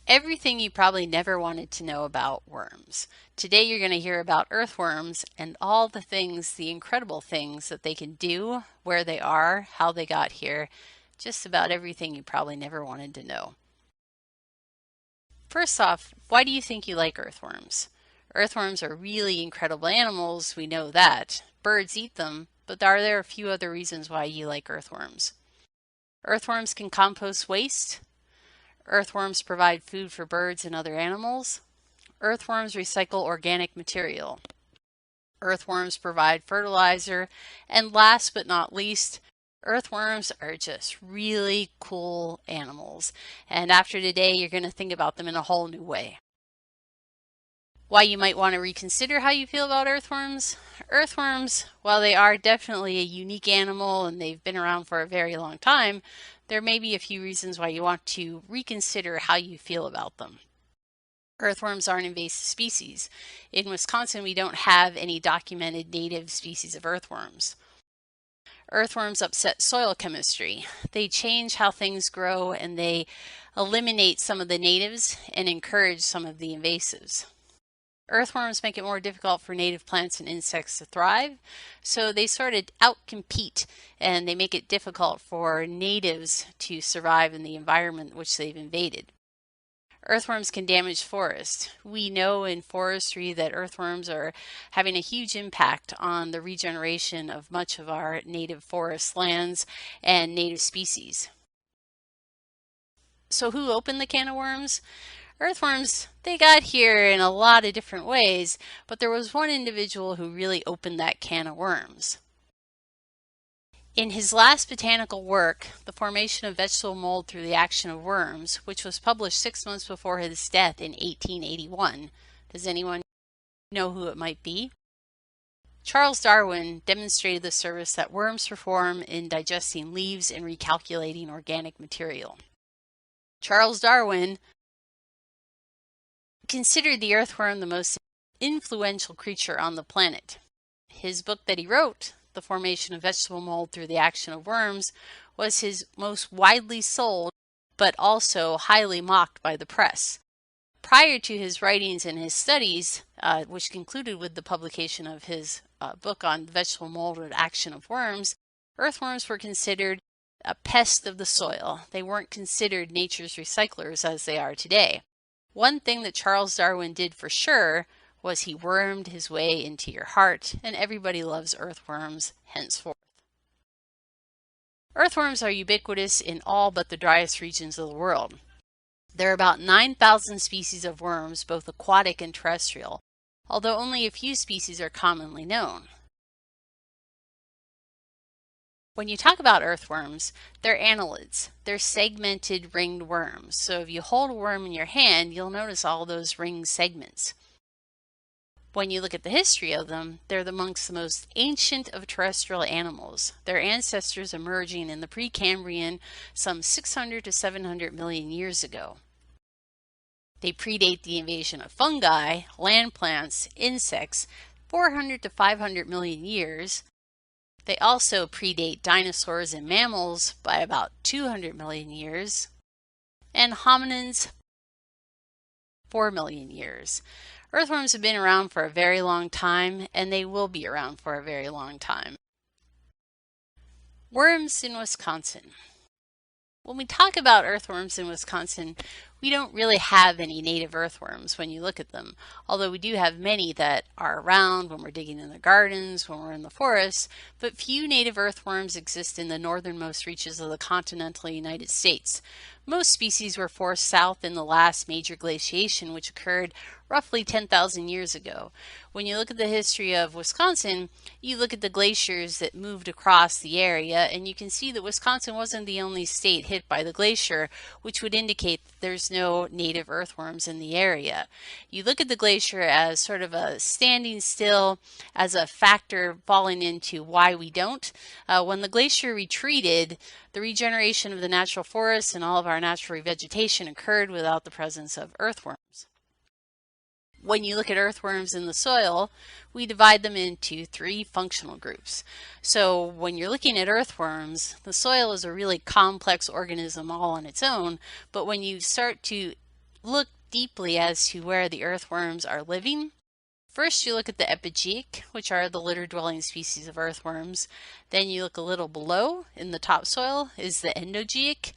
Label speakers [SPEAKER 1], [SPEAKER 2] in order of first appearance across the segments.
[SPEAKER 1] Everything you probably never wanted to know about worms. Today you're going to hear about earthworms and all the things, the incredible things that they can do, where they are, how they got here, just about everything you probably never wanted to know. First off, why do you think you like earthworms? Earthworms are really incredible animals, we know that. Birds eat them, but are there a few other reasons why you like earthworms? Earthworms can compost waste. Earthworms provide food for birds and other animals. Earthworms recycle organic material. Earthworms provide fertilizer. And last but not least, earthworms are just really cool animals. And after today, you're going to think about them in a whole new way. Why you might want to reconsider how you feel about earthworms? Earthworms, while they are definitely a unique animal and they've been around for a very long time, there may be a few reasons why you want to reconsider how you feel about them. Earthworms are an invasive species. In Wisconsin, we don't have any documented native species of earthworms. Earthworms upset soil chemistry. They change how things grow and they eliminate some of the natives and encourage some of the invasives. Earthworms make it more difficult for native plants and insects to thrive, so they sort of outcompete and they make it difficult for natives to survive in the environment which they've invaded. Earthworms can damage forests. We know in forestry that earthworms are having a huge impact on the regeneration of much of our native forest lands and native species. So who opened the can of worms? Earthworms, they got here in a lot of different ways, but there was one individual who really opened that can of worms. In his last botanical work, The Formation of Vegetable Mold Through the Action of Worms, which was published 6 months before his death in 1881, does anyone know who it might be? Charles Darwin demonstrated the service that worms perform in digesting leaves and recalculating organic material. Charles Darwin considered the earthworm the most influential creature on the planet. His book that he wrote, The Formation of Vegetable Mold Through the Action of Worms, was his most widely sold but also highly mocked by the press. Prior to his writings and his studies, which concluded with the publication of his book on vegetable mold and action of worms, earthworms were considered a pest of the soil. They weren't considered nature's recyclers as they are today. One thing that Charles Darwin did for sure was he wormed his way into your heart, and everybody loves earthworms henceforth. Earthworms are ubiquitous in all but the driest regions of the world. There are about 9,000 species of worms, both aquatic and terrestrial, although only a few species are commonly known. When you talk about earthworms, they're annelids. They're segmented ringed worms. So if you hold a worm in your hand, you'll notice all those ring segments. When you look at the history of them, they're amongst the most ancient of terrestrial animals, their ancestors emerging in the Precambrian some 600 to 700 million years ago. They predate the invasion of fungi, land plants, insects, 400 to 500 million years. They also predate dinosaurs and mammals by about 200 million years, and hominins 4 million years. Earthworms have been around for a very long time, and they will be around for a very long time. Worms in Wisconsin. When we talk about earthworms in Wisconsin, we don't really have any native earthworms when you look at them, although we do have many that are around when we're digging in the gardens, when we're in the forests, but few native earthworms exist in the northernmost reaches of the continental United States. Most species were forced south in the last major glaciation, which occurred roughly 10,000 years ago. When you look at the history of Wisconsin, you look at the glaciers that moved across the area, and you can see that Wisconsin wasn't the only state hit by the glacier, which would indicate that there's no native earthworms in the area. You look at the glacier as sort of a standing still, as a factor falling into why we don't. When the glacier retreated, the regeneration of the natural forests and all of our natural vegetation occurred without the presence of earthworms. When you look at earthworms in the soil, we divide them into 3 functional groups. So when you're looking at earthworms, the soil is a really complex organism all on its own, but when you start to look deeply as to where the earthworms are living. First, you look at the epigeic, which are the litter-dwelling species of earthworms. Then you look a little below in the topsoil is the endogeic.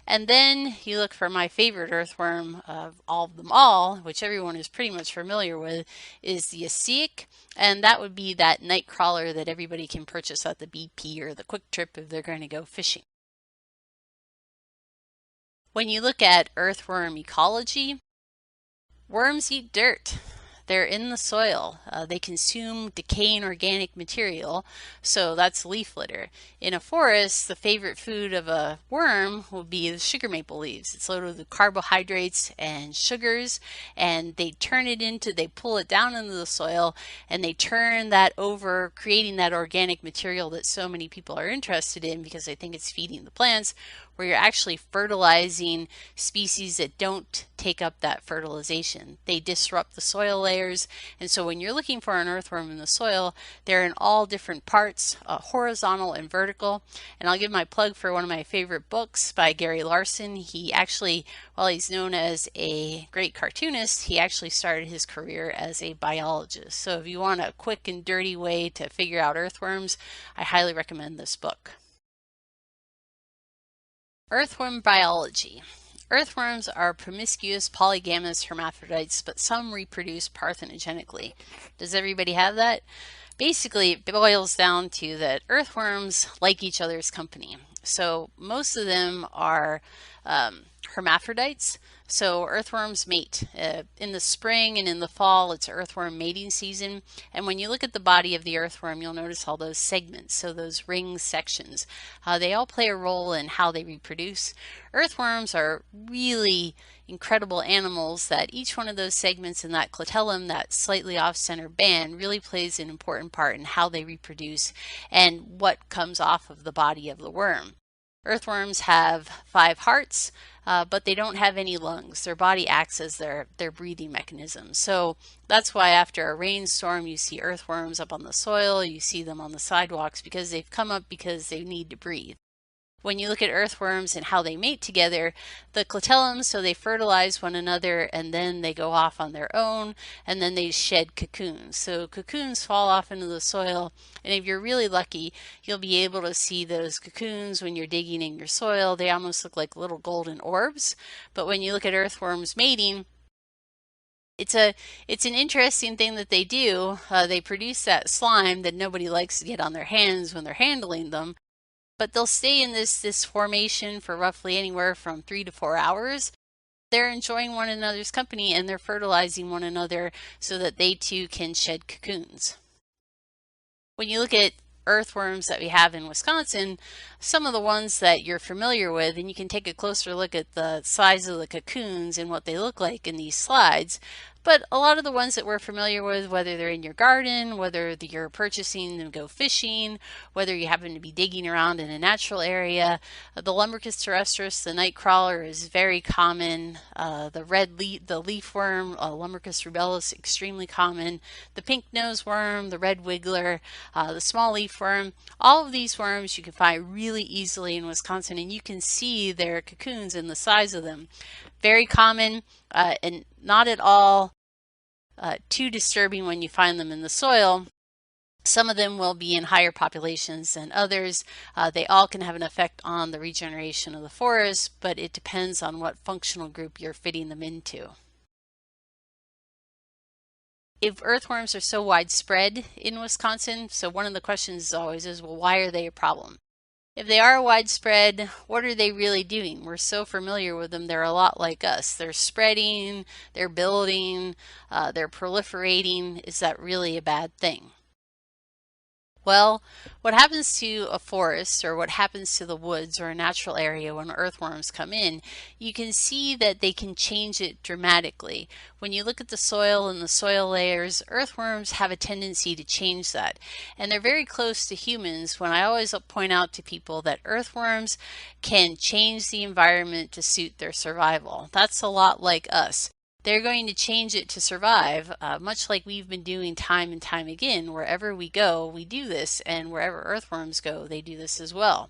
[SPEAKER 1] And then you look for my favorite earthworm of them all, which everyone is pretty much familiar with, is the asciic. And that would be that night crawler that everybody can purchase at the BP or the Quick Trip if they're going to go fishing. When you look at earthworm ecology, worms eat dirt. They're in the soil. They consume decaying organic material, so that's leaf litter. In a forest, the favorite food of a worm will be the sugar maple leaves. It's loaded with carbohydrates and sugars, and they pull it down into the soil, and they turn that over, creating that organic material that so many people are interested in because they think it's feeding the plants, where you're actually fertilizing species that don't take up that fertilization. They disrupt the soil layers, and so when you're looking for an earthworm in the soil, they're in all different parts, horizontal and vertical. And I'll give my plug for one of my favorite books by Gary Larson. He actually, while he's known as a great cartoonist, he actually started his career as a biologist. So if you want a quick and dirty way to figure out earthworms, I highly recommend this book. Earthworm biology. Earthworms are promiscuous polygamous hermaphrodites, but some reproduce parthenogenically. Does everybody have that? Basically, it boils down to that earthworms like each other's company. So most of them are hermaphrodites. So earthworms mate. In the spring and in the fall, it's earthworm mating season. And when you look at the body of the earthworm, you'll notice all those segments, so those ring sections. They all play a role in how they reproduce. Earthworms are really incredible animals that each one of those segments in that clitellum, that slightly off-center band, really plays an important part in how they reproduce and what comes off of the body of the worm. Earthworms have 5 hearts, but they don't have any lungs. Their body acts as their breathing mechanism. So that's why after a rainstorm, you see earthworms up on the soil, you see them on the sidewalks, because they've come up because they need to breathe. When you look at earthworms and how they mate together, the clitellum, so they fertilize one another and then they go off on their own and then they shed cocoons. So cocoons fall off into the soil, and if you're really lucky, you'll be able to see those cocoons when you're digging in your soil. They almost look like little golden orbs. But when you look at earthworms mating, it's an interesting thing that they do. They produce that slime that nobody likes to get on their hands when they're handling them. But they'll stay in this formation for roughly anywhere from 3 to 4 hours. They're enjoying one another's company and they're fertilizing one another so that they too can shed cocoons. When you look at earthworms that we have in Wisconsin, some of the ones that you're familiar with, and you can take a closer look at the size of the cocoons and what they look like in these slides. But a lot of the ones that we're familiar with, whether they're in your garden, whether you're purchasing them to go fishing, whether you happen to be digging around in a natural area, the Lumbricus terrestris, the night crawler, is very common. The leafworm, Lumbricus rubellus, extremely common. The pink nose worm, the red wiggler, the small leafworm, all of these worms you can find really easily in Wisconsin, and you can see their cocoons and the size of them. Very common and not at all too disturbing when you find them in the soil. Some of them will be in higher populations than others. They all can have an effect on the regeneration of the forest, but it depends on what functional group you're fitting them into. If earthworms are so widespread in Wisconsin, so one of the questions always is, well, why are they a problem? If they are widespread, what are they really doing? We're so familiar with them, they're a lot like us. They're spreading, they're building, they're proliferating. Is that really a bad thing? Well, what happens to a forest, or what happens to the woods or a natural area when earthworms come in, you can see that they can change it dramatically. When you look at the soil and the soil layers, earthworms have a tendency to change that. And they're very close to humans when I always point out to people that earthworms can change the environment to suit their survival. That's a lot like us. They're going to change it to survive, much like we've been doing time and time again. Wherever we go, we do this, and wherever earthworms go, they do this as well.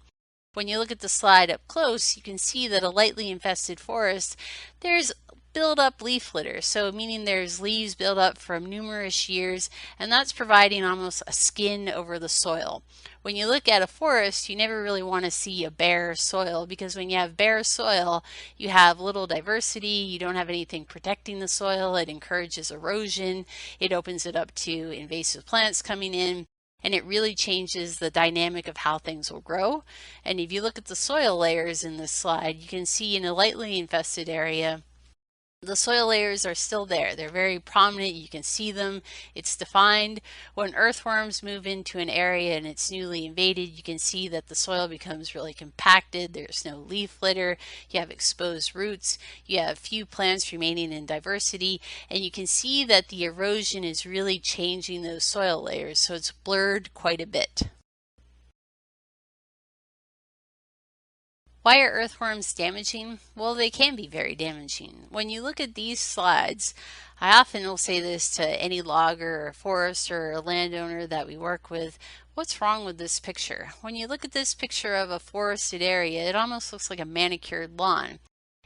[SPEAKER 1] When you look at the slide up close, you can see that a lightly infested forest, there's build up leaf litter, so meaning there's leaves build up from numerous years, and that's providing almost a skin over the soil. When you look at a forest, you never really want to see a bare soil, because when you have bare soil, you have little diversity, you don't have anything protecting the soil, it encourages erosion, it opens it up to invasive plants coming in, and it really changes the dynamic of how things will grow. And if you look at the soil layers in this slide, you can see in a lightly infested area, the soil layers are still there. They're very prominent. You can see them. It's defined. When earthworms move into an area and it's newly invaded, you can see that the soil becomes really compacted. There's no leaf litter. You have exposed roots. You have few plants remaining in diversity. And you can see that the erosion is really changing those soil layers. So it's blurred quite a bit. Why are earthworms damaging? Well, they can be very damaging. When you look at these slides, I often will say this to any logger or forester or landowner that we work with: what's wrong with this picture? When you look at this picture of a forested area, it almost looks like a manicured lawn.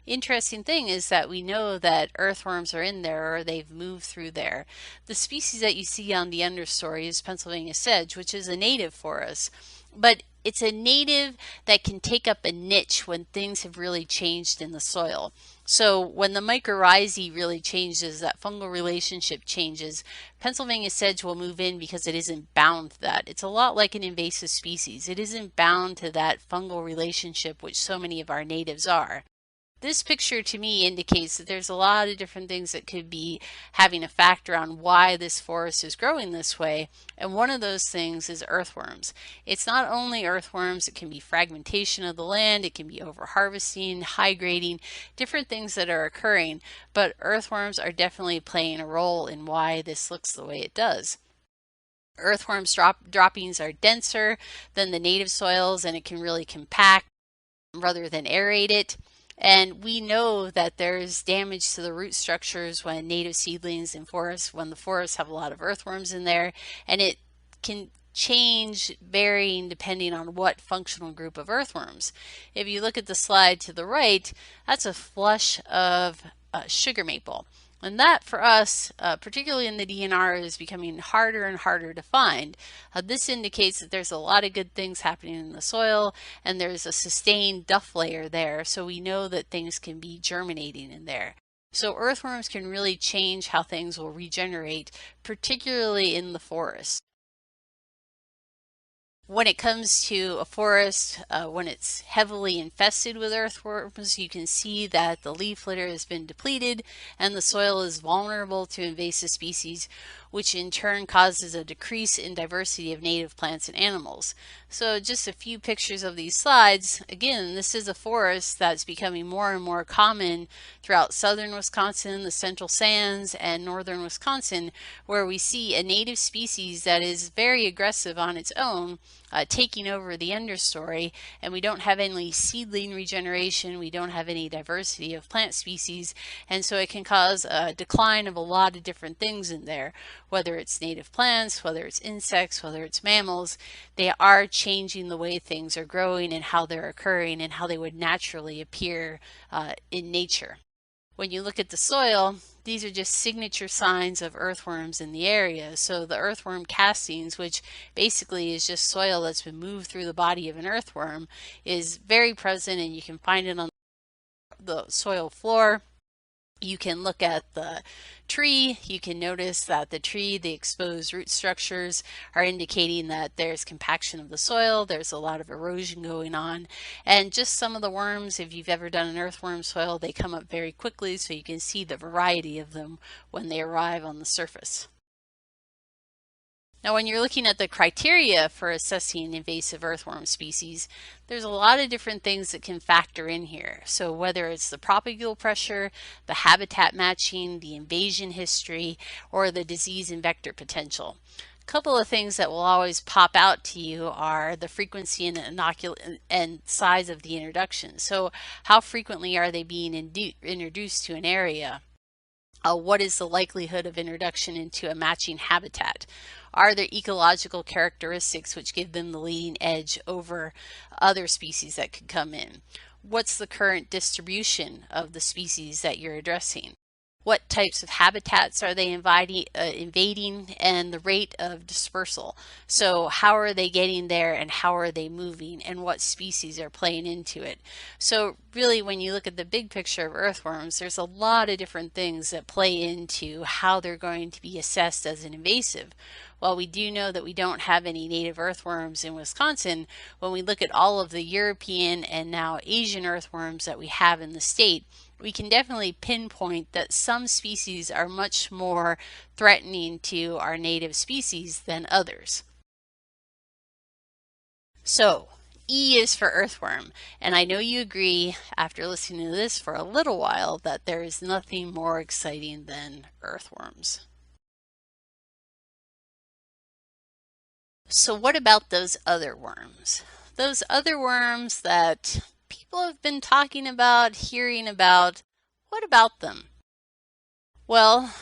[SPEAKER 1] Interesting thing is that we know that earthworms are in there, or they've moved through there. The species that you see on the understory is Pennsylvania sedge, which is a native for us. But it's a native that can take up a niche when things have really changed in the soil. So when the mycorrhizae really changes, that fungal relationship changes, Pennsylvania sedge will move in because it isn't bound to that. It's a lot like an invasive species. It isn't bound to that fungal relationship, which so many of our natives are. This picture to me indicates that there's a lot of different things that could be having a factor on why this forest is growing this way, and one of those things is earthworms. It's not only earthworms, it can be fragmentation of the land, it can be overharvesting, high grading, different things that are occurring, but earthworms are definitely playing a role in why this looks the way it does. Earthworms droppings are denser than the native soils, and it can really compact rather than aerate it. And we know that there's damage to the root structures when native seedlings in forests, when the forests have a lot of earthworms in there, and it can change varying depending on what functional group of earthworms. If you look at the slide to the right, that's a flush of sugar maple. And that for us, particularly in the DNR, is becoming harder and harder to find. This indicates that there's a lot of good things happening in the soil, and there's a sustained duff layer there, so we know that things can be germinating in there. So earthworms can really change how things will regenerate, particularly in the forest. When it comes to a forest, when it's heavily infested with earthworms, you can see that the leaf litter has been depleted and the soil is vulnerable to invasive species, which in turn causes a decrease in diversity of native plants and animals. So just a few pictures of these slides. Again, this is a forest that's becoming more and more common throughout southern Wisconsin, the central sands, and northern Wisconsin, where we see a native species that is very aggressive on its own, taking over the understory, and we don't have any seedling regeneration, we don't have any diversity of plant species, and so it can cause a decline of a lot of different things in there, whether it's native plants, whether it's insects, whether it's mammals. They are changing the way things are growing and how they're occurring and how they would naturally appear in nature. When you look at the soil, these are just signature signs of earthworms in the area. So the earthworm castings, which basically is just soil that's been moved through the body of an earthworm, is very present, and you can find it on the soil floor. You can look at the tree, you can notice that the exposed root structures are indicating that there's compaction of the soil, there's a lot of erosion going on, and just some of the worms, if you've ever done an earthworm soil, they come up very quickly, so you can see the variety of them when they arrive on the surface. Now, when you're looking at the criteria for assessing invasive earthworm species, there's a lot of different things that can factor in here. So whether it's the propagule pressure, the habitat matching, the invasion history, or the disease and vector potential. A couple of things that will always pop out to you are the frequency and size of the introduction. So how frequently are they being introduced to an area? What is the likelihood of introduction into a matching habitat? Are there ecological characteristics which give them the leading edge over other species that could come in? what's the current distribution of the species that you're addressing? What types of habitats are they invading, and the rate of dispersal? So how are they getting there, and how are they moving, and what species are playing into it? So really, when you look at the big picture of earthworms, there's a lot of different things that play into how they're going to be assessed as an invasive. While we do know that we don't have any native earthworms in Wisconsin, when we look at all of the European and now Asian earthworms that we have in the state, we can definitely pinpoint that some species are much more threatening to our native species than others. So, E is for earthworm, and I know you agree after listening to this for a little while that there is nothing more exciting than earthworms. So what about those other worms? Those other worms that people have been talking about, hearing about, what about them? Well,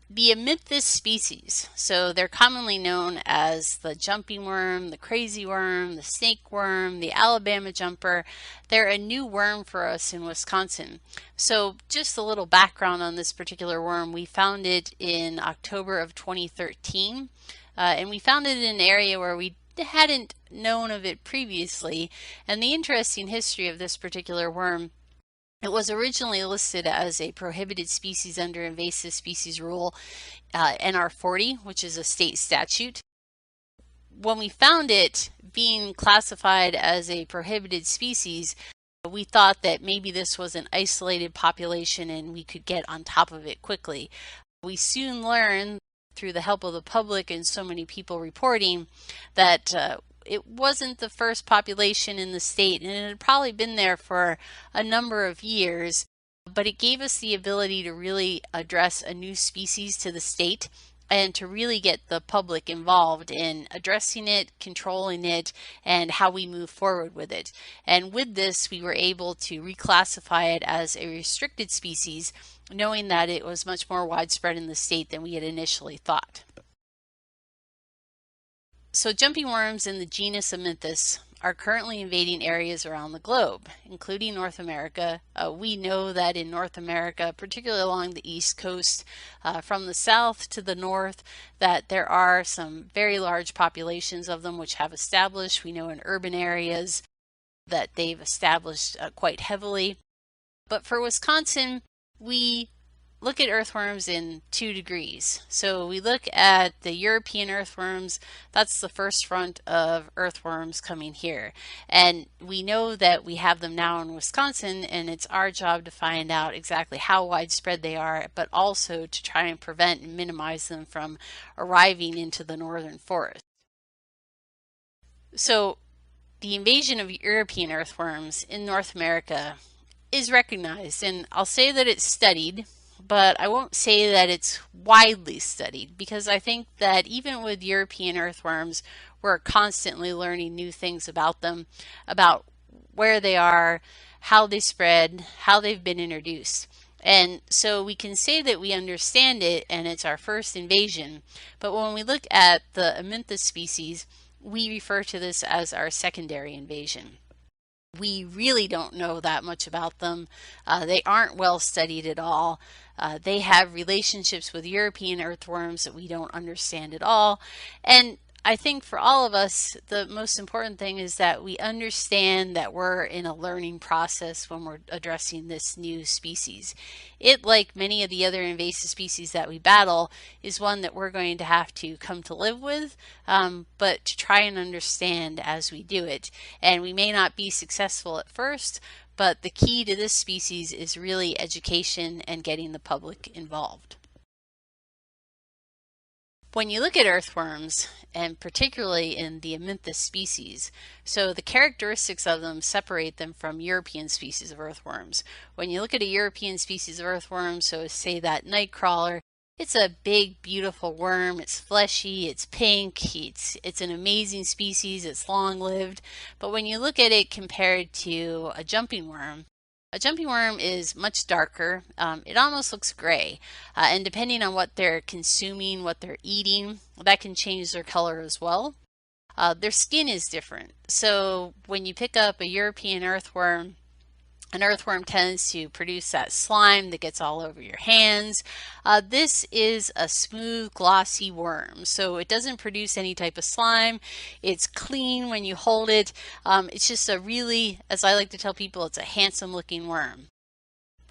[SPEAKER 1] the Amynthus species, so they're commonly known as the jumping worm, the crazy worm, the snake worm, the Alabama jumper. They're a new worm for us in Wisconsin. So just a little background on this particular worm. We found it in October of 2013. And we found it in an area where we hadn't known of it previously. And the interesting history of this particular worm, it was originally listed as a prohibited species under invasive species rule, NR 40, which is a state statute. When we found it being classified as a prohibited species, we thought that maybe this was an isolated population and we could get on top of it quickly. We soon learned, through the help of the public and so many people reporting, that it wasn't the first population in the state, and it had probably been there for a number of years, but it gave us the ability to really address a new species to the state and to really get the public involved in addressing it, controlling it, and how we move forward with it. And with this, we were able to reclassify it as a restricted species, knowing that it was much more widespread in the state than we had initially thought. So jumping worms in the genus Amynthus are currently invading areas around the globe, including North America. We know that in North America, particularly along the East Coast, from the south to the north, that there are some very large populations of them which have established. We know in urban areas that they've established quite heavily. But for Wisconsin, we look at earthworms in 2 degrees. So we look at the European earthworms. That's the first front of earthworms coming here. And we know that we have them now in Wisconsin, and it's our job to find out exactly how widespread they are, but also to try and prevent and minimize them from arriving into the northern forest. So the invasion of European earthworms in North America is recognized, and I'll say that it's studied, but I won't say that it's widely studied, because I think that even with European earthworms, we're constantly learning new things about them, about where they are, how they spread, how they've been introduced. And so we can say that we understand it and it's our first invasion, but when we look at the Amynthus species, we refer to this as our secondary invasion. We really don't know that much about them. They aren't well studied at all. They have relationships with European earthworms that we don't understand at all. And I think for all of us, the most important thing is that we understand that we're in a learning process when we're addressing this new species. It, like many of the other invasive species that we battle, is one that we're going to have to come to live with, but to try and understand as we do it. And we may not be successful at first, but the key to this species is really education and getting the public involved. When you look at earthworms, and particularly in the Amynthus species, so the characteristics of them separate them from European species of earthworms. When you look at a European species of earthworm, so say that nightcrawler, it's a big, beautiful worm. It's fleshy, it's pink, it's an amazing species, it's long-lived. But when you look at it compared to a jumping worm is much darker. It almost looks gray. And depending on what they're consuming, what they're eating, that can change their color as well. Their skin is different. So when you pick up a European earthworm, An earthworm tends to produce that slime that gets all over your hands. This is a smooth, glossy worm, so it doesn't produce any type of slime. It's clean when you hold it. It's just a really, as I like to tell people, it's a handsome looking worm.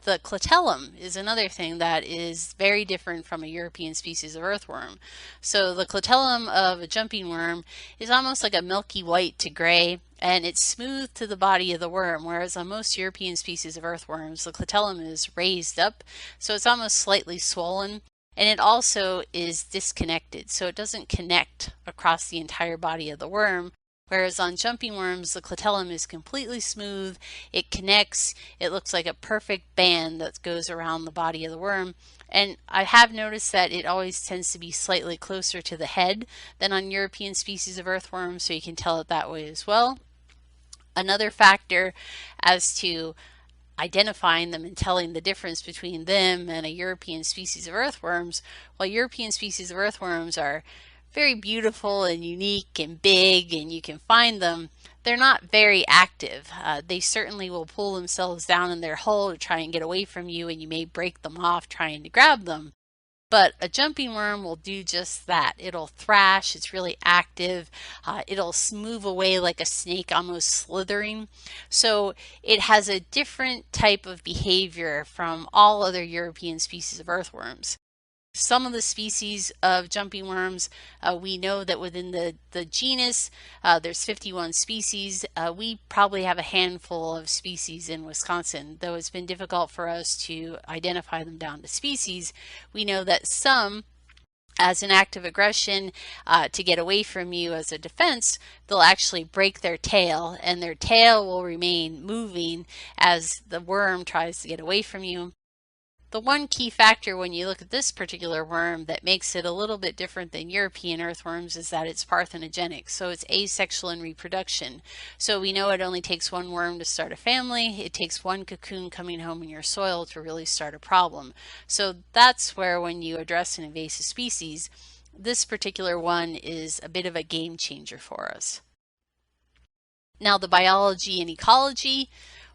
[SPEAKER 1] The clitellum is another thing that is very different from a European species of earthworm. So the clitellum of a jumping worm is almost like a milky white to gray, and it's smooth to the body of the worm, whereas on most European species of earthworms, the clitellum is raised up, so it's almost slightly swollen, and it also is disconnected, so it doesn't connect across the entire body of the worm. Whereas on jumping worms, the clitellum is completely smooth, it connects, it looks like a perfect band that goes around the body of the worm. And I have noticed that it always tends to be slightly closer to the head than on European species of earthworms, so you can tell it that way as well. Another factor as to identifying them and telling the difference between them and a European species of earthworms, while European species of earthworms are very beautiful and unique and big and you can find them, they're not very active. They certainly will pull themselves down in their hole to try and get away from you, and you may break them off trying to grab them. But a jumping worm will do just that. It'll thrash, it's really active, it'll move away like a snake, almost slithering. So it has a different type of behavior from all other European species of earthworms. Some of the species of jumping worms, we know that within the genus, there's 51 species. We probably have a handful of species in Wisconsin, though it's been difficult for us to identify them down to species. We know that some, as an act of aggression, to get away from you as a defense, they'll actually break their tail, and their tail will remain moving as the worm tries to get away from you. The one key factor when you look at this particular worm that makes it a little bit different than European earthworms is that it's parthenogenic, so it's asexual in reproduction. So we know it only takes one worm to start a family. It takes one cocoon coming home in your soil to really start a problem. So that's where, when you address an invasive species, this particular one is a bit of a game changer for us. Now, the biology and ecology,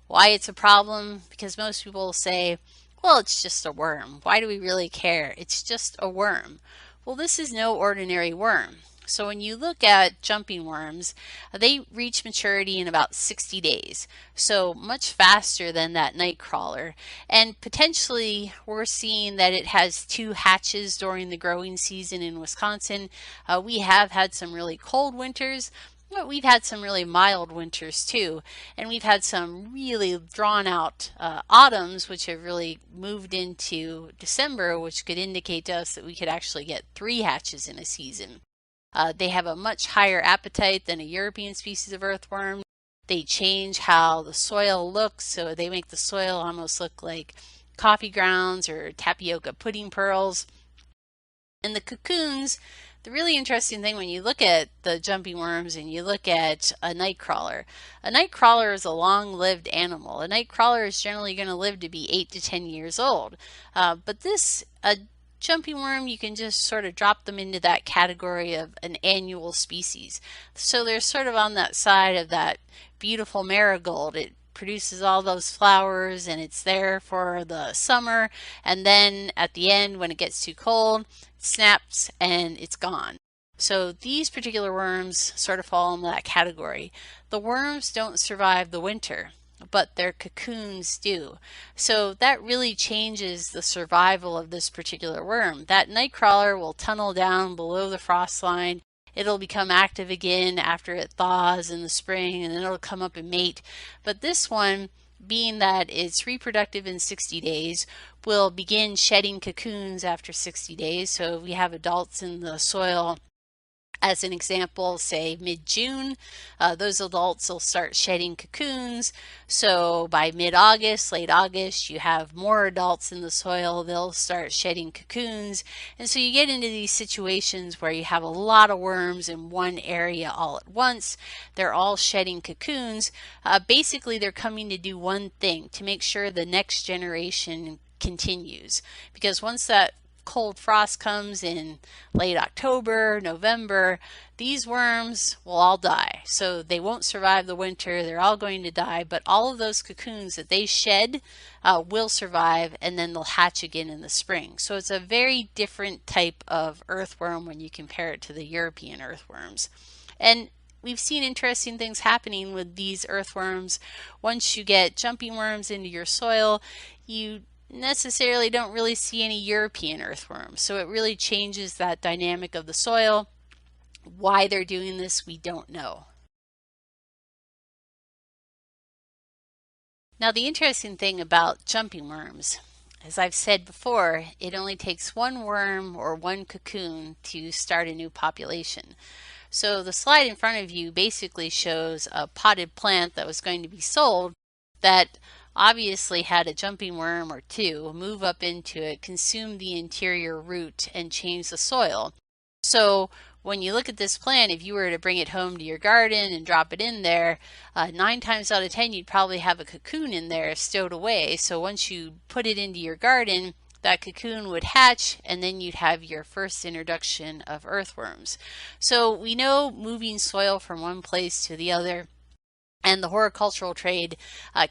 [SPEAKER 1] why it's a problem, because most people say, well, it's just a worm. Why do we really care? It's just a worm. Well, this is no ordinary worm. So when you look at jumping worms, they reach maturity in about 60 days. So much faster than that night crawler. And potentially we're seeing that it has 2 hatches during the growing season in Wisconsin. We have had some really cold winters. But we've had some really mild winters too, and we've had some really drawn out autumns, which have really moved into December, which could indicate to us that we could actually get 3 hatches in a season. They have a much higher appetite than a European species of earthworm. They change how the soil looks, so they make the soil almost look like coffee grounds or tapioca pudding pearls. And the cocoons, the really interesting thing when you look at the jumping worms and you look at a night crawler is a long-lived animal. A night crawler is generally going to live to be 8 to 10 years old. But a jumping worm, you can just sort of drop them into that category of an annual species. So they're sort of on that side of that beautiful marigold. It produces all those flowers and it's there for the summer, and then at the end, when it gets too cold, it snaps and it's gone. So these particular worms sort of fall in that category. The worms don't survive the winter, but their cocoons do. So that really changes the survival of this particular worm. That night crawler will tunnel down below the frost line. It'll become active again after it thaws in the spring, and then it'll come up and mate. But this one, being that it's reproductive in 60 days, will begin shedding cocoons after 60 days. So if we have adults in the soil, as an example, say mid-June, those adults will start shedding cocoons. So by mid-August, late August, you have more adults in the soil, they'll start shedding cocoons. And so you get into these situations where you have a lot of worms in one area all at once. They're all shedding cocoons. Basically, they're coming to do one thing, to make sure the next generation continues. Because once that cold frost comes in late October, November, these worms will all die. So they won't survive the winter, they're all going to die, but all of those cocoons that they shed will survive, and then they'll hatch again in the spring. So it's a very different type of earthworm when you compare it to the European earthworms. And we've seen interesting things happening with these earthworms. Once you get jumping worms into your soil, you necessarily don't really see any European earthworms. So it really changes that dynamic of the soil. Why they're doing this, we don't know. Now, the interesting thing about jumping worms, as I've said before, it only takes one worm or one cocoon to start a new population. So the slide in front of you basically shows a potted plant that was going to be sold that obviously had a jumping worm or two move up into it, consume the interior root, and change the soil. So when you look at this plant, if you were to bring it home to your garden and drop it in there, 9 times out of 10 you'd probably have a cocoon in there stowed away. So once you put it into your garden, that cocoon would hatch, and then you'd have your first introduction of earthworms. So we know moving soil from one place to the other and the horticultural trade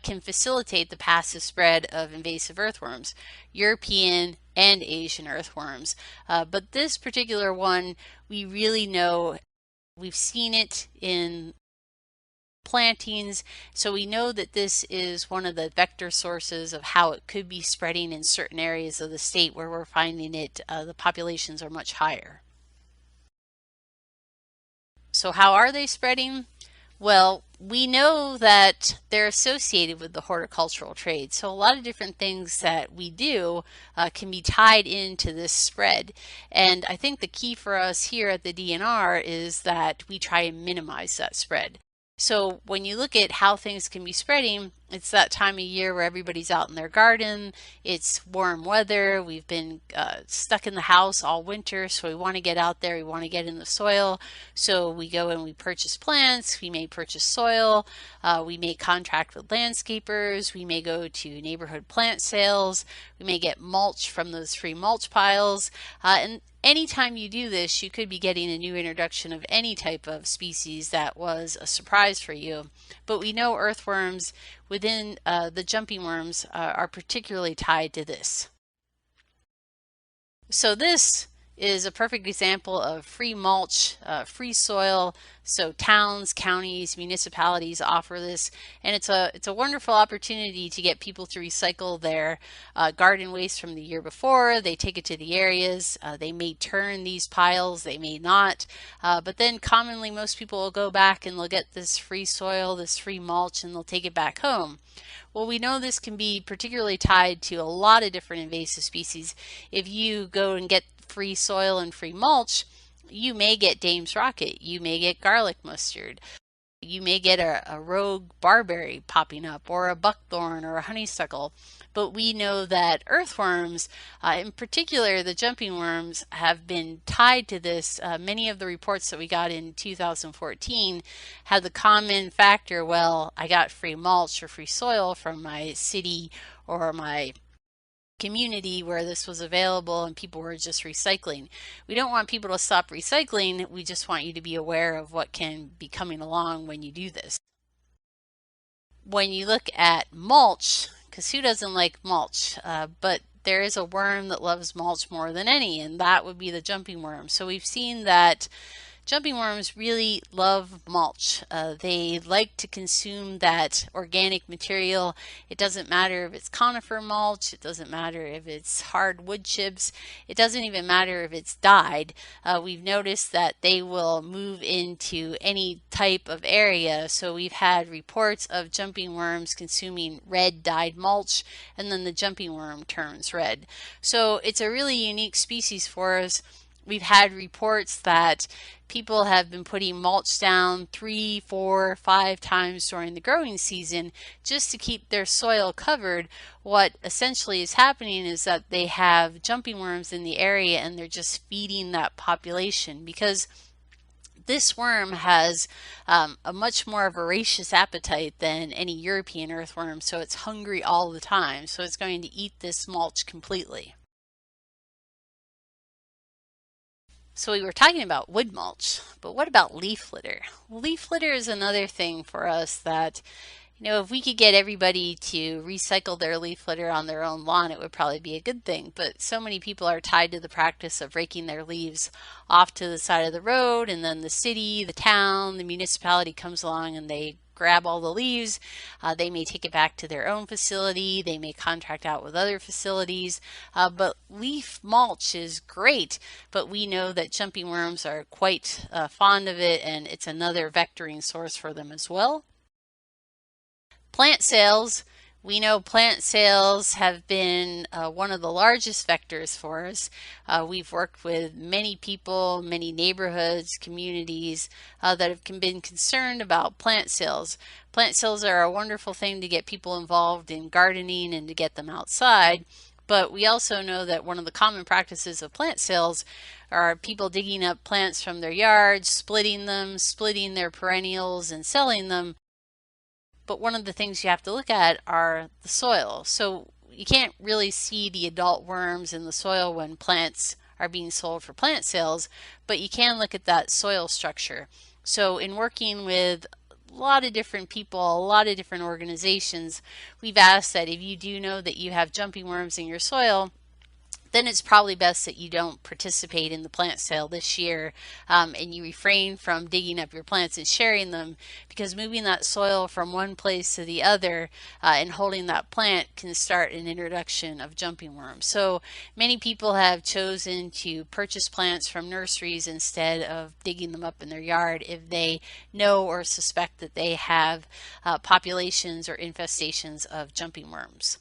[SPEAKER 1] can facilitate the passive spread of invasive earthworms, European and Asian earthworms. But this particular one, we really know, we've seen it in plantings, so we know that this is one of the vector sources of how it could be spreading in certain areas of the state where we're finding it, the populations are much higher. So how are they spreading? Well, we know that they're associated with the horticultural trade. So a lot of different things that we do can be tied into this spread. And I think the key for us here at the DNR is that we try and minimize that spread. So when you look at how things can be spreading, it's that time of year where everybody's out in their garden, it's warm weather, we've been stuck in the house all winter, so we want to get out there, we want to get in the soil. So we go and we purchase plants, we may purchase soil, we may contract with landscapers, we may go to neighborhood plant sales, we may get mulch from those free mulch piles, and anytime you do this, you could be getting a new introduction of any type of species that was a surprise for you. But we know earthworms within the jumping worms are particularly tied to this. So this is a perfect example of free mulch, free soil. So towns, counties, municipalities offer this, and it's a wonderful opportunity to get people to recycle their garden waste from the year before. They take it to the areas. They may turn these piles, they may not, but then commonly most people will go back and they'll get this free soil, this free mulch, and they'll take it back home. Well, we know this can be particularly tied to a lot of different invasive species. If you go and get free soil and free mulch, you may get Dame's rocket, you may get garlic mustard, you may get a rogue barberry popping up, or a buckthorn or a honeysuckle. But we know that earthworms, in particular the jumping worms, have been tied to this. Many of the reports that we got in 2014 had the common factor, well, I got free mulch or free soil from my city or my community where this was available and people were just recycling. We don't want people to stop recycling, we just want you to be aware of what can be coming along when you do this. When you look at mulch, because who doesn't like mulch? But there is a worm that loves mulch more than any, and that would be the jumping worm. So we've seen that jumping worms really love mulch. They like to consume that organic material. It doesn't matter if it's conifer mulch, it doesn't matter if it's hard wood chips, it doesn't even matter if it's dyed. We've noticed that they will move into any type of area. So we've had reports of jumping worms consuming red dyed mulch, and then the jumping worm turns red. So it's a really unique species for us. We've had reports that people have been putting mulch down 3, 4, 5 times during the growing season just to keep their soil covered. What essentially is happening is that they have jumping worms in the area and they're just feeding that population, because this worm has a much more voracious appetite than any European earthworm, so it's hungry all the time, so it's going to eat this mulch completely. So we were talking about wood mulch, but what about leaf litter? Leaf litter is another thing for us that, if we could get everybody to recycle their leaf litter on their own lawn, it would probably be a good thing. But so many people are tied to the practice of raking their leaves off to the side of the road, and then the city, the town, the municipality comes along and they grab all the leaves. They may take it back to their own facility. They may contract out with other facilities. But leaf mulch is great, but we know that jumping worms are quite fond of it, and it's another vectoring source for them as well. Plant sales. We know plant sales have been one of the largest vectors for us. We've worked with many people, many neighborhoods, communities that have been concerned about plant sales. Plant sales are a wonderful thing to get people involved in gardening and to get them outside. But we also know that one of the common practices of plant sales are people digging up plants from their yards, splitting them, splitting their perennials and selling them. But one of the things you have to look at are the soil. So you can't really see the adult worms in the soil when plants are being sold for plant sales, but you can look at that soil structure. So in working with a lot of different people, a lot of different organizations, we've asked that if you do know that you have jumping worms in your soil, then it's probably best that you don't participate in the plant sale this year, and you refrain from digging up your plants and sharing them, because moving that soil from one place to the other and holding that plant can start an introduction of jumping worms. So many people have chosen to purchase plants from nurseries instead of digging them up in their yard if they know or suspect that they have populations or infestations of jumping worms.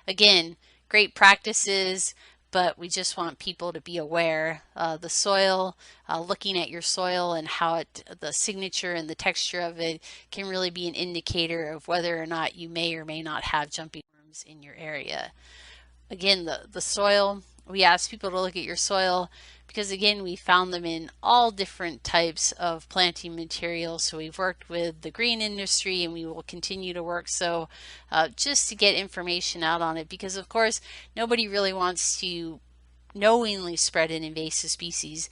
[SPEAKER 1] Again, great practices, but we just want people to be aware. The soil, looking at your soil and how the signature and the texture of it can really be an indicator of whether or not you may or may not have jumping worms in your area. Again, the soil, we ask people to look at your soil because, again, we found them in all different types of planting materials. So we've worked with the green industry, and we will continue to work so just to get information out on it, because of course nobody really wants to knowingly spread an invasive species.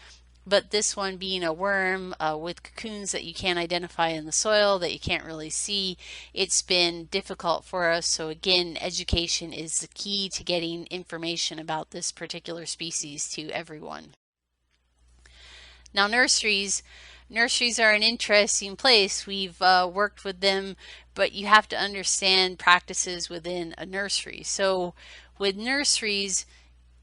[SPEAKER 1] But this one being a worm with cocoons that you can't identify in the soil, that you can't really see, it's been difficult for us. So again, education is the key to getting information about this particular species to everyone. Now nurseries are an interesting place. We've worked with them, but you have to understand practices within a nursery. So with nurseries,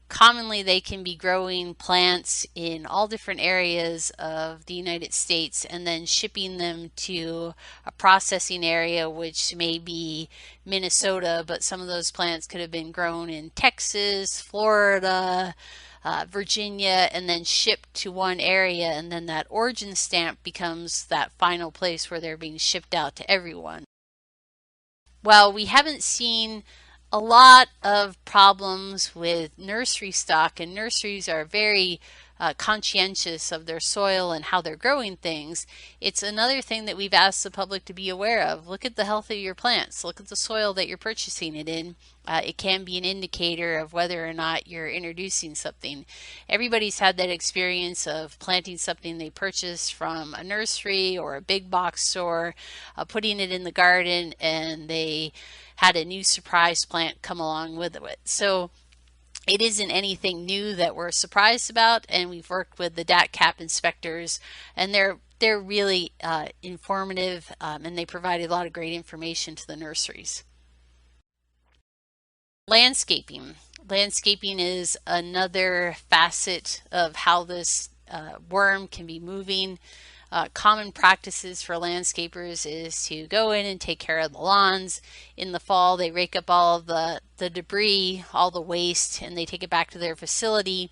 [SPEAKER 1] commonly they can be growing plants in all different areas of the United States and then shipping them to a processing area, which may be Minnesota, but some of those plants could have been grown in Texas, Florida, Virginia, and then shipped to one area, and then that origin stamp becomes that final place where they're being shipped out to everyone. While we haven't seen a lot of problems with nursery stock, and nurseries are very conscientious of their soil and how they're growing things, it's another thing that we've asked the public to be aware of. Look at the health of your plants. Look at the soil that you're purchasing it in. It can be an indicator of whether or not you're introducing something. Everybody's had that experience of planting something they purchased from a nursery or a big box store, putting it in the garden, and they had a new surprise plant come along with it. So it isn't anything new that we're surprised about, and we've worked with the DATCP inspectors, and they're really informative, and they provide a lot of great information to the nurseries. Landscaping. Landscaping is another facet of how this worm can be moving. Common practices for landscapers is to go in and take care of the lawns. In the fall, they rake up all of the debris, all the waste, and they take it back to their facility.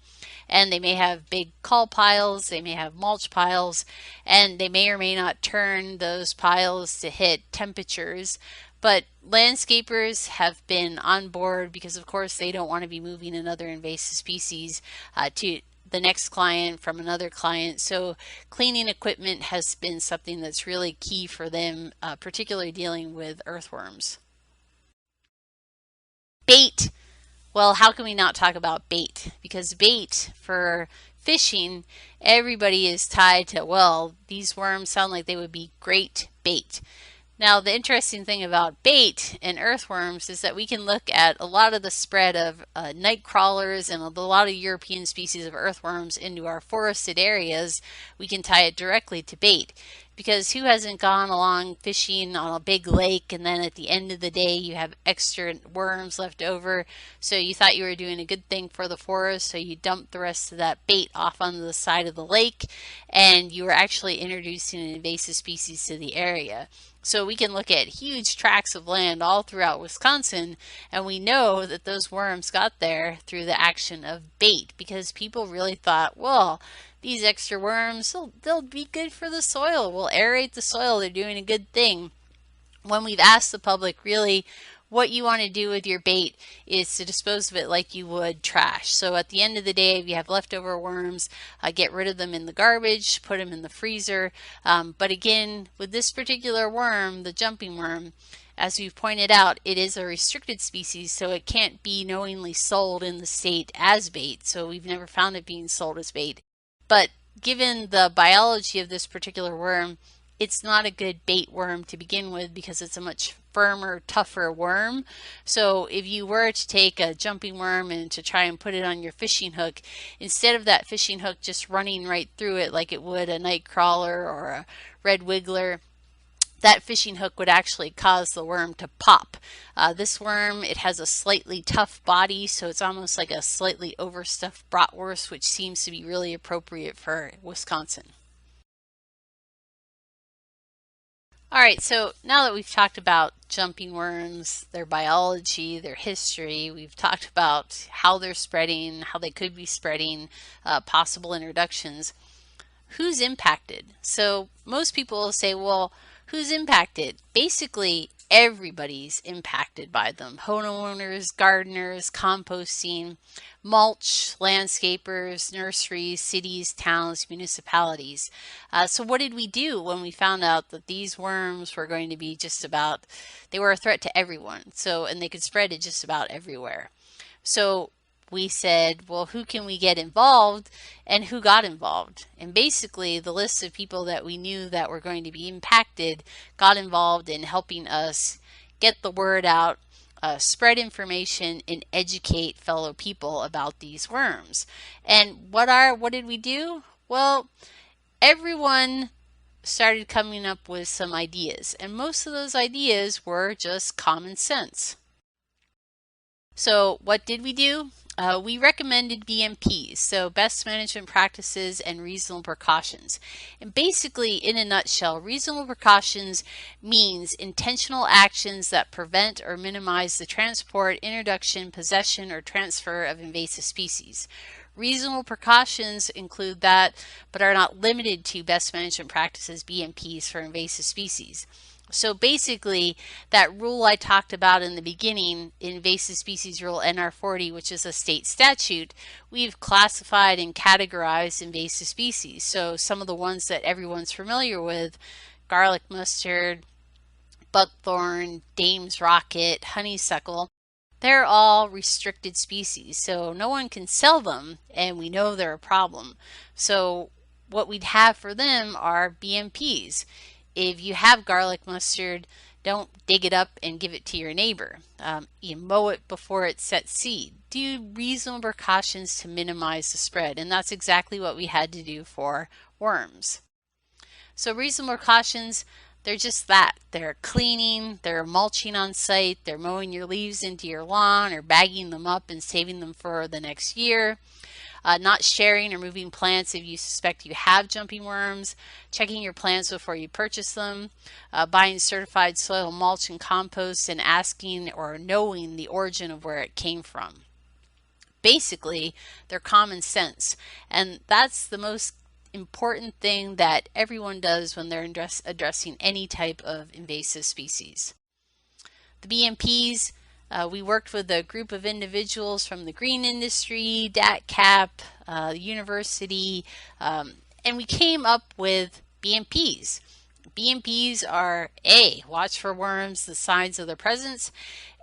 [SPEAKER 1] And they may have big call piles, they may have mulch piles, and they may or may not turn those piles to hit temperatures. But landscapers have been on board because, of course, they don't want to be moving another invasive species to the next client from another client. So cleaning equipment has been something that's really key for them, particularly dealing with earthworms. Bait. Well, how can we not talk about bait? Because bait for fishing, everybody is tied to, well, these worms sound like they would be great bait. Now, the interesting thing about bait and earthworms is that we can look at a lot of the spread of night crawlers and a lot of European species of earthworms into our forested areas. We can tie it directly to bait, because who hasn't gone along fishing on a big lake and then at the end of the day you have extra worms left over, so you thought you were doing a good thing for the forest, so you dumped the rest of that bait off onto the side of the lake, and you were actually introducing an invasive species to the area. So we can look at huge tracts of land all throughout Wisconsin, and we know that those worms got there through the action of bait, because people really thought, well, these extra worms, they'll be good for the soil. We'll aerate the soil. They're doing a good thing. When we've asked the public, really, what you want to do with your bait is to dispose of it like you would trash. So at the end of the day, if you have leftover worms, get rid of them in the garbage, put them in the freezer. But again, with this particular worm, the jumping worm, as we've pointed out, it is a restricted species, so it can't be knowingly sold in the state as bait. So we've never found it being sold as bait. But given the biology of this particular worm, it's not a good bait worm to begin with, because it's a much firmer, tougher worm. So if you were to take a jumping worm and to try and put it on your fishing hook, instead of that fishing hook just running right through it like it would a night crawler or a red wiggler, that fishing hook would actually cause the worm to pop. This worm, it has a slightly tough body, so it's almost like a slightly overstuffed bratwurst, which seems to be really appropriate for Wisconsin. All right, so now that we've talked about jumping worms, their biology, their history, we've talked about how they're spreading, how they could be spreading, possible introductions, who's impacted? So most people will say, well, who's impacted? Basically, everybody's impacted by them. Homeowners, gardeners, composting, mulch, landscapers, nurseries, cities, towns, municipalities. So what did we do when we found out that these worms were going to be they were a threat to everyone, and they could spread to just about everywhere. So we said, well, who can we get involved, and who got involved? And basically the list of people that we knew that were going to be impacted got involved in helping us get the word out, spread information, and educate fellow people about these worms. And what did we do? Well, everyone started coming up with some ideas, and most of those ideas were just common sense. So what did we do? We recommended BMPs, so best management practices and reasonable precautions. And basically, in a nutshell, reasonable precautions means intentional actions that prevent or minimize the transport, introduction, possession, or transfer of invasive species. Reasonable precautions include that, but are not limited to best management practices, BMPs, for invasive species. So basically, that rule I talked about in the beginning, Invasive Species Rule NR40, which is a state statute, we've classified and categorized invasive species. So some of the ones that everyone's familiar with, garlic mustard, buckthorn, Dame's rocket, honeysuckle, they're all restricted species. So no one can sell them, and we know they're a problem. So what we'd have for them are BMPs. If you have garlic mustard, don't dig it up and give it to your neighbor. You mow it before it sets seed. Do reasonable precautions to minimize the spread, and that's exactly what we had to do for worms. So reasonable precautions, they're just that. They're cleaning, they're mulching on site, they're mowing your leaves into your lawn or bagging them up and saving them for the next year. Not sharing or moving plants if you suspect you have jumping worms, checking your plants before you purchase them, buying certified soil mulch and compost, and asking or knowing the origin of where it came from. Basically, they're common sense, and that's the most important thing that everyone does when they're addressing any type of invasive species. The BMPs, we worked with a group of individuals from the green industry, DATCP, university, and we came up with BMPs. BMPs are A, watch for worms, the signs of their presence,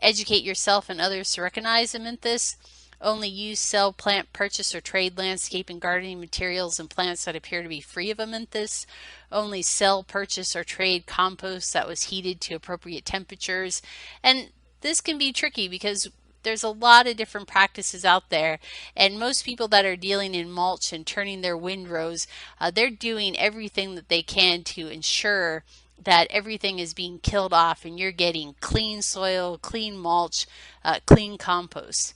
[SPEAKER 1] educate yourself and others to recognize Amynthas. Only use, sell, plant, purchase, or trade landscape and gardening materials and plants that appear to be free of Amynthas. Only sell, purchase, or trade compost that was heated to appropriate temperatures. And this can be tricky because there's a lot of different practices out there, and most people that are dealing in mulch and turning their windrows, they're doing everything that they can to ensure that everything is being killed off and you're getting clean soil, clean mulch, clean compost.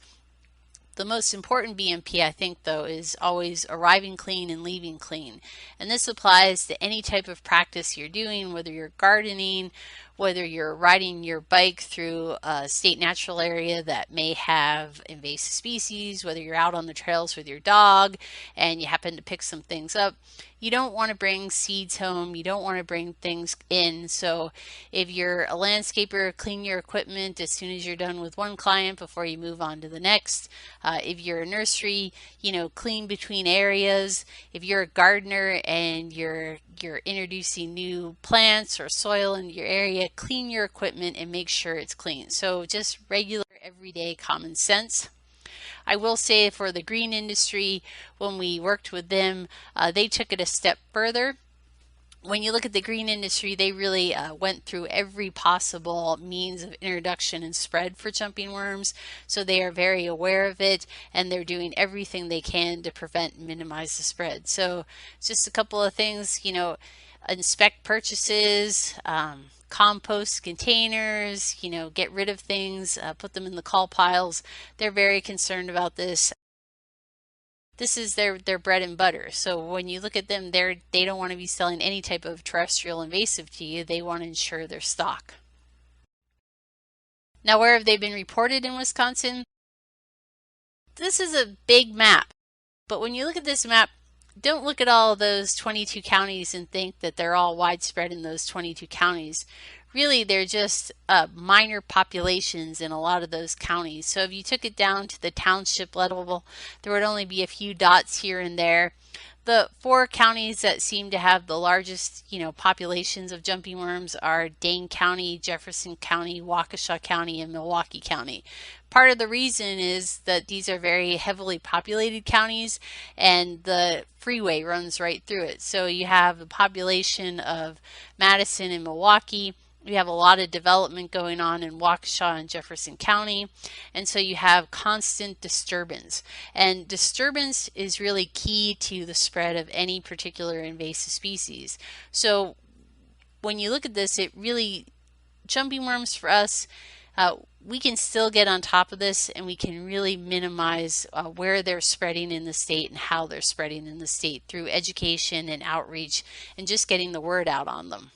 [SPEAKER 1] The most important BMP, I think, though, is always arriving clean and leaving clean. And this applies to any type of practice you're doing, whether you're gardening, whether you're riding your bike through a state natural area that may have invasive species, whether you're out on the trails with your dog and you happen to pick some things up. You don't want to bring seeds home. You don't want to bring things in. So if you're a landscaper, clean your equipment as soon as you're done with one client before you move on to the next. If you're a nursery, clean between areas. If you're a gardener and you're introducing new plants or soil in your area, clean your equipment and make sure it's clean. So just regular, everyday common sense. I will say for the green industry, when we worked with them, they took it a step further. When you look at the green industry, they really went through every possible means of introduction and spread for jumping worms. So they are very aware of it, and they're doing everything they can to prevent and minimize the spread. So just a couple of things, inspect purchases, compost containers, get rid of things, put them in the call piles. They're very concerned about this. This is their bread and butter. So when you look at them, they don't want to be selling any type of terrestrial invasive to you. They want to ensure their stock. Now, where have they been reported in Wisconsin? This is a big map, but when you look at this map, don't look at all those 22 counties and think that they're all widespread in those 22 counties. Really, they're just minor populations in a lot of those counties. So if you took it down to the township level, there would only be a few dots here and there. The 4 counties that seem to have the largest, populations of jumping worms are Dane County, Jefferson County, Waukesha County, and Milwaukee County. Part of the reason is that these are very heavily populated counties and the freeway runs right through it. So you have the population of Madison and Milwaukee. We have a lot of development going on in Waukesha and Jefferson County, and so you have constant disturbance. And disturbance is really key to the spread of any particular invasive species. So when you look at this, it really, jumping worms for us, we can still get on top of this and we can really minimize where they're spreading in the state and how they're spreading in the state through education and outreach and just getting the word out on them.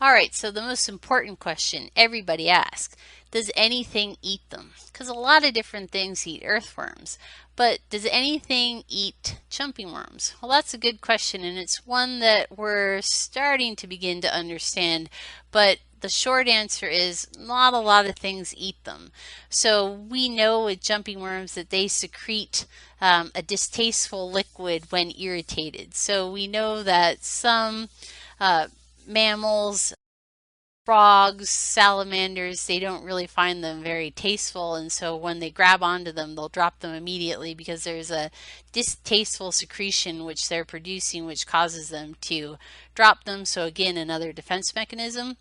[SPEAKER 1] All right, so the most important question everybody asks, does anything eat them? Because a lot of different things eat earthworms, but does anything eat jumping worms? Well, that's a good question, and it's one that we're starting to begin to understand, but the short answer is not a lot of things eat them. So we know with jumping worms that they secrete a distasteful liquid when irritated. So we know that some mammals, frogs, salamanders, they don't really find them very tasteful, and so when they grab onto them, they'll drop them immediately because there's a distasteful secretion which they're producing which causes them to drop them. So again, another defense mechanism.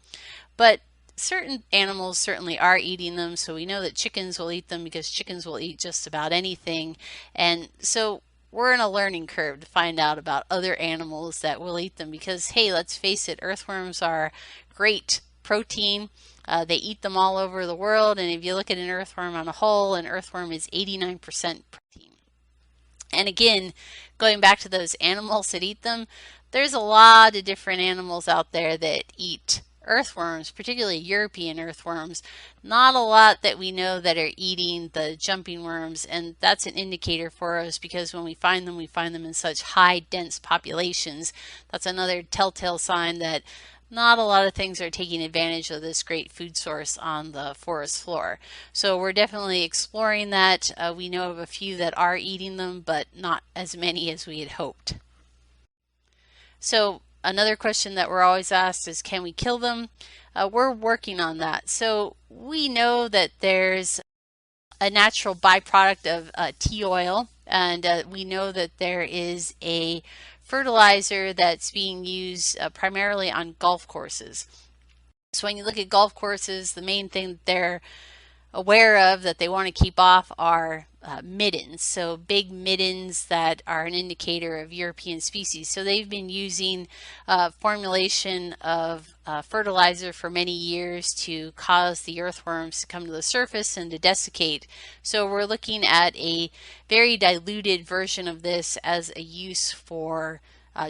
[SPEAKER 1] But certain animals certainly are eating them. So we know that chickens will eat them because chickens will eat just about anything. And so we're in a learning curve to find out about other animals that will eat them because, hey, let's face it, earthworms are great protein. They eat them all over the world. And if you look at an earthworm on a whole, an earthworm is 89% protein. And again, going back to those animals that eat them, there's a lot of different animals out there that eat earthworms, particularly European earthworms. Not a lot that we know that are eating the jumping worms, and that's an indicator for us because when we find them in such high dense populations. That's another telltale sign that not a lot of things are taking advantage of this great food source on the forest floor. So we're definitely exploring that. We know of a few that are eating them, but not as many as we had hoped. So Another question that we're always asked is, can we kill them? We're working on that. So we know that there's a natural byproduct of tea oil, and we know that there is a fertilizer that's being used primarily on golf courses. So when you look at golf courses, the main thing that they're aware of that they want to keep off are middens. So big middens that are an indicator of European species. So they've been using formulation of fertilizer for many years to cause the earthworms to come to the surface and to desiccate. So we're looking at a very diluted version of this as a use for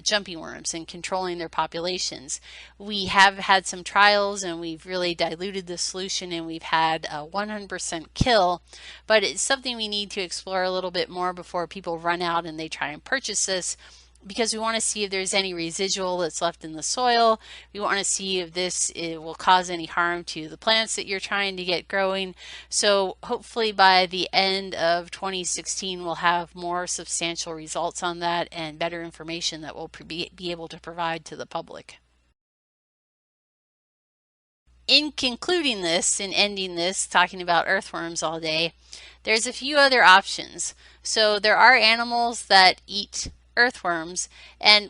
[SPEAKER 1] jumping worms and controlling their populations. We have had some trials and we've really diluted the solution and we've had a 100% kill, but it's something we need to explore a little bit more before people run out and they try and purchase this, because we want to see if there's any residual that's left in the soil. We want to see if this will cause any harm to the plants that you're trying to get growing. So hopefully by the end of 2016 we'll have more substantial results on that and better information that we'll be able to provide to the public. In concluding this and ending this, talking about earthworms all day, there's a few other options. So there are animals that eat earthworms, and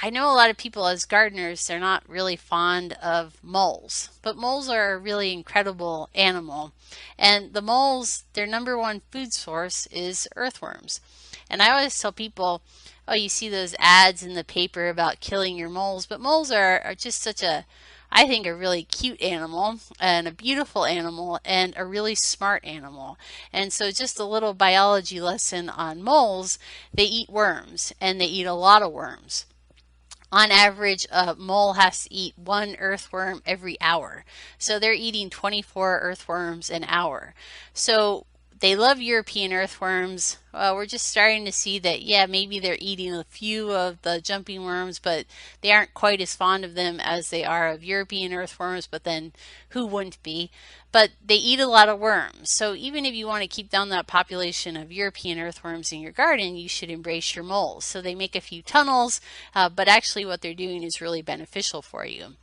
[SPEAKER 1] I know a lot of people as gardeners, they're not really fond of moles, but moles are a really incredible animal, and the moles, their number one food source is earthworms. And I always tell people, oh, you see those ads in the paper about killing your moles, but moles are just such a, I think, a really cute animal and a beautiful animal and a really smart animal. And so just a little biology lesson on moles: they eat worms, and they eat a lot of worms. On average, a mole has to eat 1 earthworm every hour. So they're eating 24 earthworms an hour. So they love European earthworms. We're just starting to see that, yeah, maybe they're eating a few of the jumping worms, but they aren't quite as fond of them as they are of European earthworms, but then who wouldn't be? But they eat a lot of worms. So even if you want to keep down that population of European earthworms in your garden, you should embrace your moles. So they make a few tunnels, but actually what they're doing is really beneficial for you.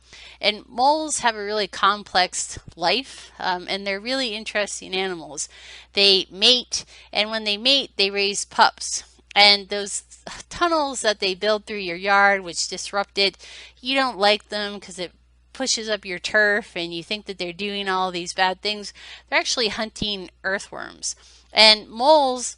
[SPEAKER 1] And moles have a really complex life, and they're really interesting animals. They mate, and when they mate, they raise pups. And those tunnels that they build through your yard, which disrupt it, you don't like them because it pushes up your turf and you think that they're doing all these bad things. They're actually hunting earthworms. And moles,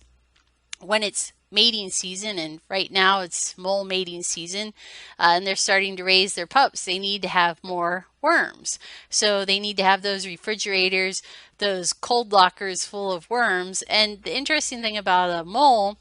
[SPEAKER 1] when it's mating season, and right now it's mole mating season, and they're starting to raise their pups, they need to have more worms. So they need to have those refrigerators, those cold lockers full of worms. And the interesting thing about a mole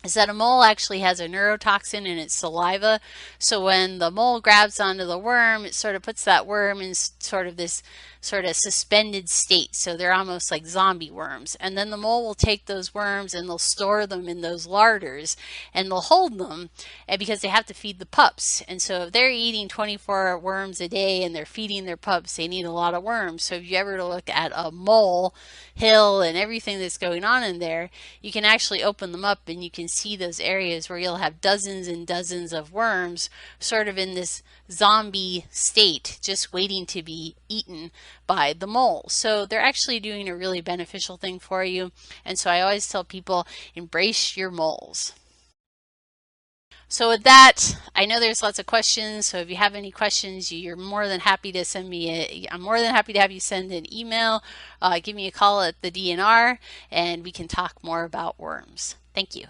[SPEAKER 1] is that a mole actually has a neurotoxin in its saliva. So when the mole grabs onto the worm, it sort of puts that worm in sort of this sort of suspended state. So they're almost like zombie worms. And then the mole will take those worms and they'll store them in those larders and they'll hold them, and because they have to feed the pups. And so if they're eating 24 worms a day and they're feeding their pups, they need a lot of worms. So if you ever look at a mole hill and everything that's going on in there, you can actually open them up and you can see those areas where you'll have dozens and dozens of worms sort of in this zombie state, just waiting to be eaten by the mole. So they're actually doing a really beneficial thing for you. And so I always tell people, embrace your moles. So with that, I know there's lots of questions. So if you have any questions, you're more than happy to send me I'm more than happy to have you send an email, give me a call at the DNR, and we can talk more about worms. Thank you.